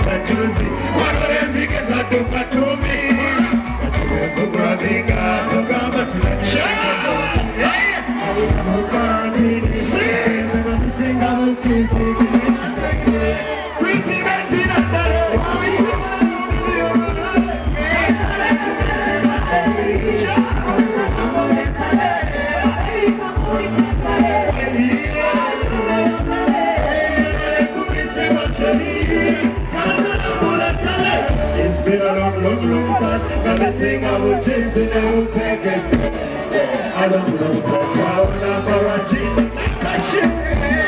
juicy. One of them ziggers I took my to me. That's the way to grab it, God. So grab it to the show. Hey! I'm a party. I'm sing, I'm a kissing. Pretty Betty, not that. It's been a long time. Got me sing, I will chase it, I will take it. I don't know what I'm quarantine. Catch it.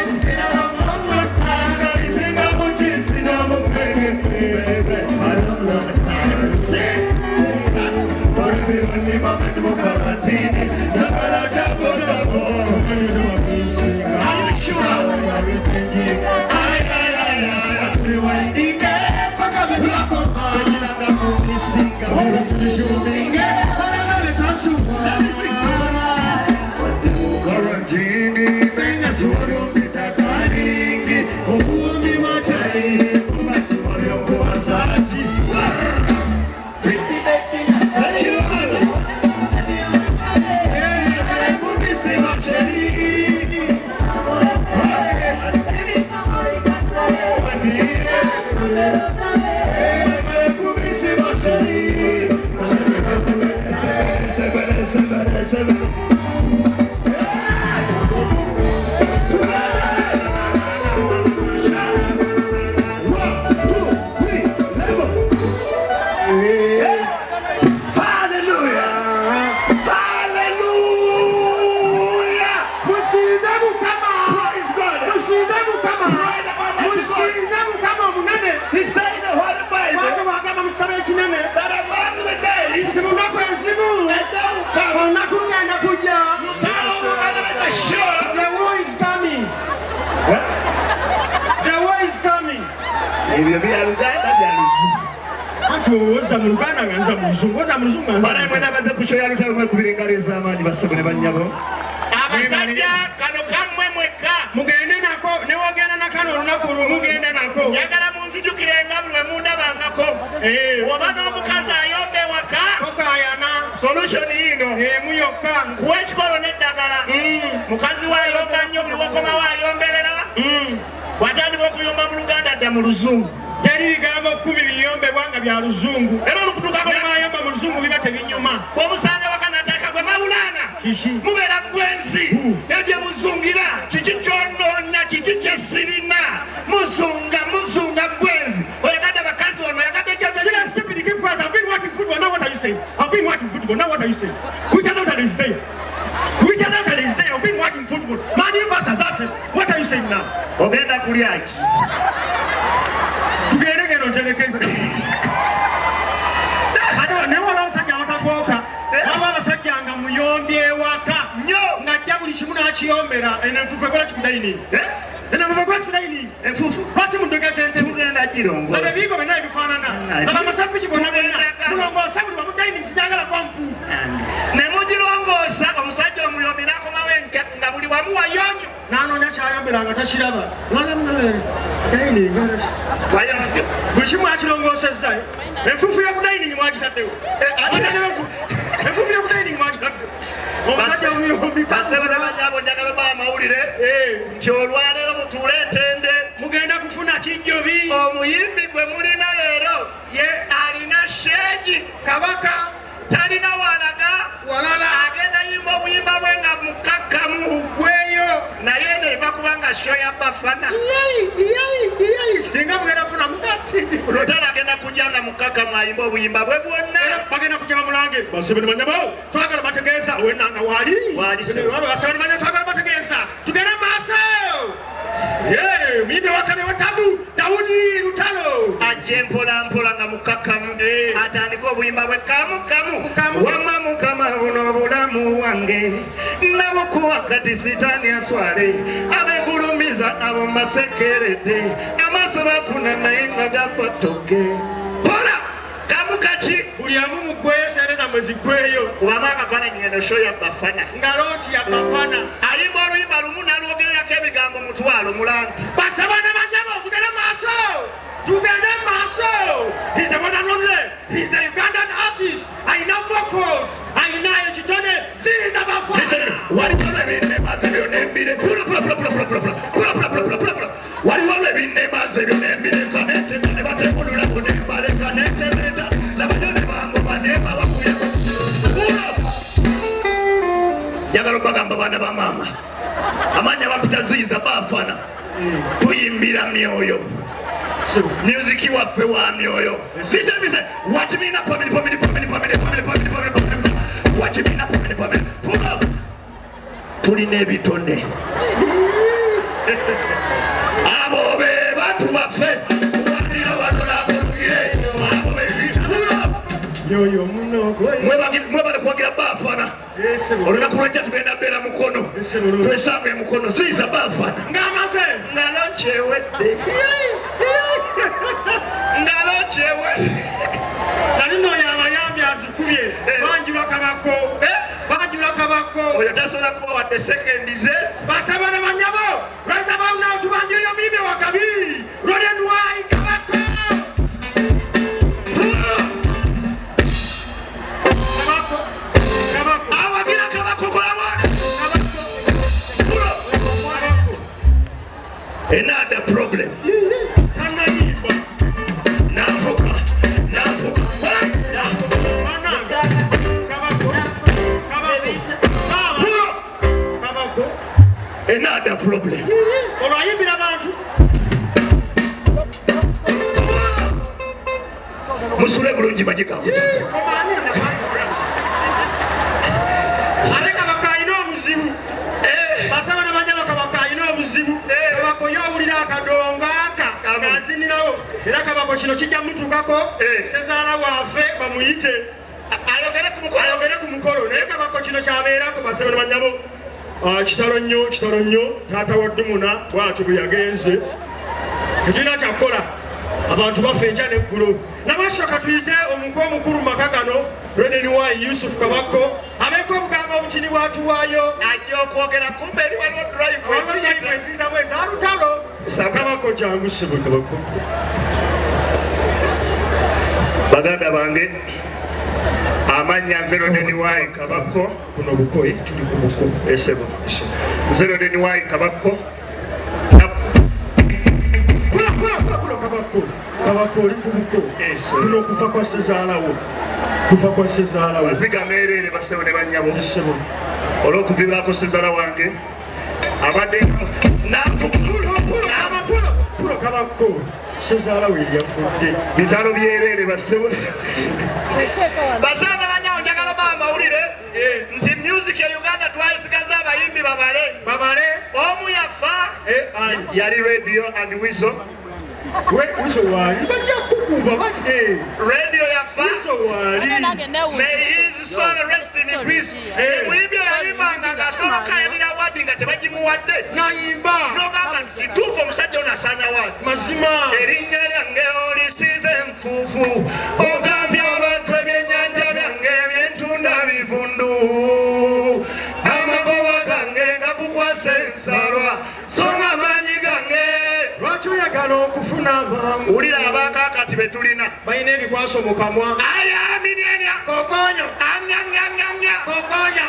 It's been a long time. Got me sing, I will chase it, I will take it, baby. I don't know what I'm saying. For everyone, the moment of quarantine. Are you sure? Solution ino muyoka kuwechikolo neddagala mukazi wayomba nnyo buli wakoma wayomberera watandika okuyomba mu Luganda dda mu Luzungu teri bigambo 10 biyombebwanga bya Luzungu era olukutukako nebayomba mu Luzungu biba tebinyuma bwomusanga wakanataka gwe Maulana mubeera mugwenzi ebye muzungira kiki kyononya kiki kyesirina muzunga mugwenzi oyagada bakazi ono oyagada jazira stupid keep quiet. I've been watching football. Now what are you saying? I've been watching football. Now what are you saying? Which another is there? Which another is there? I've been watching football. Man versus Arsenal. What are you saying now? Ogenda kuliaki. Tugerege no jereke. Ado ne wala osajja watagoka. Wala osajja nga muyombye waka. Nyo ngajja buli kimu n'akiyombera enenfufe kola kimudaini. Ena mvakwasi kudaini efufu basi mundoka sente mugenda kirongo aba bigo bena ebifanana aba masapi kibona bena kulongo sabuli bamudaini msijagala kwa mfufu ne mujirongosa omusajja omuyobirako mawenke nga buli wamu wayonyo nanonya kyayombera nga tashiraba mwana munabere daini ngarashi wayonyo buli kimu akirongosezza efufu ya kudaini mwagitaddewo efufu ya kudaini mwagitaddewo omusajja omuyombi tasebe n'abanyabo njagala ba amawulire nti olwaleero mutuleetende mugenda kufuna kijjobi omuyimbi gwe mulina leero ye alina sheegi kabaka talina walala agenda yimba obuyimba bwe nga mukakkamu ugweyo naye ne bakubanga sho ya bafana singa mugenda funa mugati olutala agenda kujanga mukakkamu ayimba obuyimba bwe bwonna bagenda kujja bamulange basebeni banyabo twagala bategeeza wenanga wali basebeni banyabo twagala bategeeza tugenda maaso mimi wakame watabu Daudi Lutalo aje mpola nga mukakamu atandika obuyimba bwe kamu wama mukama buno bulamu wange nabo kuwa kati sitani aswale abegulumiza abo masekerede amaso bafuna naye nga gafatoke pola kamukachi uliamu mugweyo sereza mwezi gweyo kubanga akafana ngendo show ya bafana ngaloti ya bafana alimba oluyimba lumu nalwogererako ebigambo mutwalo mulanga basabana banyabo tugenda maaso tugende maaso. He's the one and only. He's the Ugandan artist. Aina vocals, aina ekitone, ziza bafana. Listen, what is the name of your name? Pull up. What is the name of your name? Connected, never take one of them, but connected later. Yagalo bagamba bana ba mama. Amanya bapitaziza bafana. Tuyimbira myoyo. Music waffe wa myoyo. Listen. Watch me na family. Watch me na family. Pull up. Tulina ebitone. Abo be batu baffe. Wadira wanola kulugire. Abo be pull up. Yoyo muno goye. Mwebale kwagira bafana. Olunaku lwajja tugenda beera mukono. Twesanga mukono ziza bafana. Ngamaze. Ngalo kyewedde. Kali no yabayambi azikubye. Banjula kabako. Oyo tasobola kuba wadde second zes. Basaba na banyabo. Right about now tubanjulira bibi wakabi. Roden wai kabako. Awagira kabako kolawa. Another problem. Another problem. Olayimbira abantu. Musule bulungi magiga. Ate kabakaina obuzibu. Basaba na banyama kabakaina obuzibu. Kabako yowulira akadongo aka. Kazinirawo. Era kabako kino kijja mutukako. Sezaala waffe bamuyite. Ayogere ku mukolo. Naye kabako kino kyabeerako basaba na banyabo. Kitalo nnyo taata wa Dumuna bw'atyo bwe yagenze. Tekirina kyakukola abantu baffe enkya n'eggulo. Nabasooka tuyite omuku omukulu maka gano Reden Wai Yusuf Kabako abeeko obugambo obukini bwatuwaayo Ajja okwogera kumbe eri waliwo drive esiiza bwezi alutalo. Kabako jangu ssebo Kabako. Baganda bange amanya nze Reden Wai Kabako kuno bukoyi tuli ku buko esebo nze Reden Wai Kabako Kabako oli ku buko kuno kufa kwa Sezaalawo baziga meerere basebo ne bannyabo olw'okuviirako Sezaala wange abadde pulo Kabako Sezaalawo yafudde bitalo byerere basebo basanga banyawo njagala bamawulire nti music ya Uganda twayisigaza abayimbi babale omu yafa yali radio and whistle wali bajja kukuba bate radio yafa wali may his soul rest in peace emuyimbi yayimbanga ngasobola kayirira wadi nga tebagimuwadde nayimba nogamba nti kituufu omusajja ono asaana wadi mazima erinnya lyange olisize enfuufu ogambye abantu ebyennyanja byange ebyentunda bivundu amagoba gange gakukwasa ensalwa songa amaanyi gange lwaki oyagala okufuna amangu wulira abaakaakati be tulina balina ebikwaso mu kamwa ayaminenya kokonyo amyamyamyamya kokonyo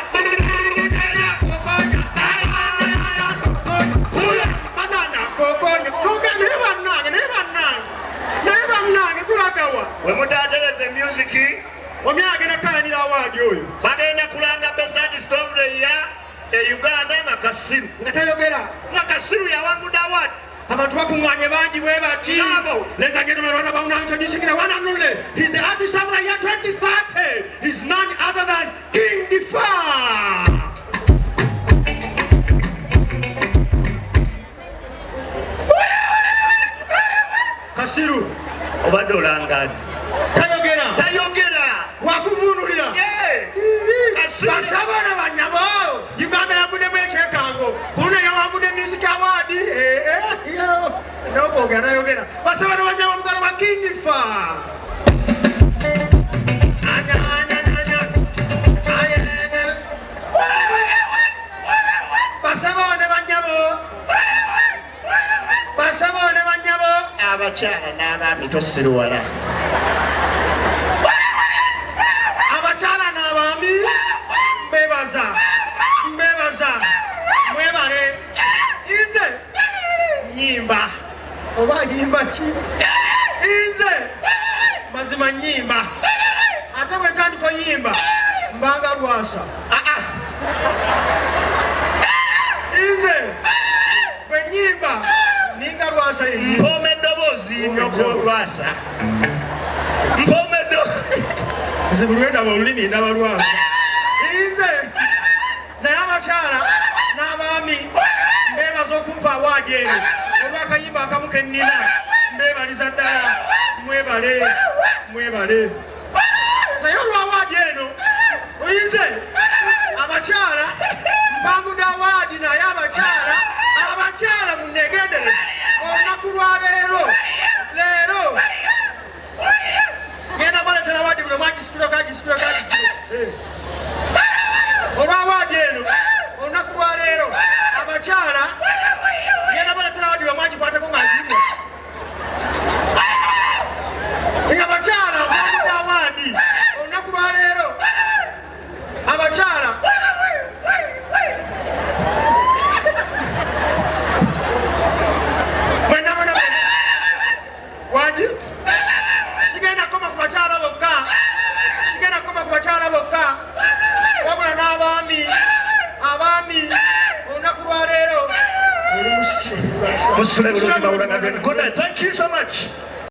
naye tulagawa wemutaatereze musiki omyage nakayanira awaadi oyo bagenda kulanga best artist of the year e Uganda nga Kasiru yawangudde award abantu bakuŋŋaanye bangi bwe bati ladies and gentlemen, right about now introducing the one and only. He's the artist of the year 2030. He's none other than King Difa. Kasiru obadde olangani tayogera wakuvunulira basabana banyabo Uganda yaguddemu ekyekango kuno yawangudde music award nokwogerayogera basabana banyabo mukolo wa King Difa abakyala mwami tosiruwala. Abakyala n'abaami mbebaza mwebale nze nyimba oba nyimba ki nze mazima nyimba ate bwe ntandika yimba mbanga lwasa nze bwe nyimba ninga lwasa mpome eddoboozi nyoko lwasa mpome zibulwendaba olulimi ndaba lwasa nze naye abakyala n'abaami mbebaza okumpa awaadi eyo olwakayimba akamu kennina mbebaliza ddala mwebale naye olwawaadi eno oyinze abakyala mbangudde awaadi naye abakyala munnegendere olunaku lwa leero genda baletera awaadi buli mwagisikiro olwawaadi eno olunaku lwa leero abakyala genda baletera awaadi buli mwagikwatako ngaaginya abakyala mbangudde awaadi olunaku lwa leero abakyala waji sigenda koma ku bakyala bokka wabula n'abaami olunaku lwa leero Musule bulungi Maulana. Good night. Thank you so much.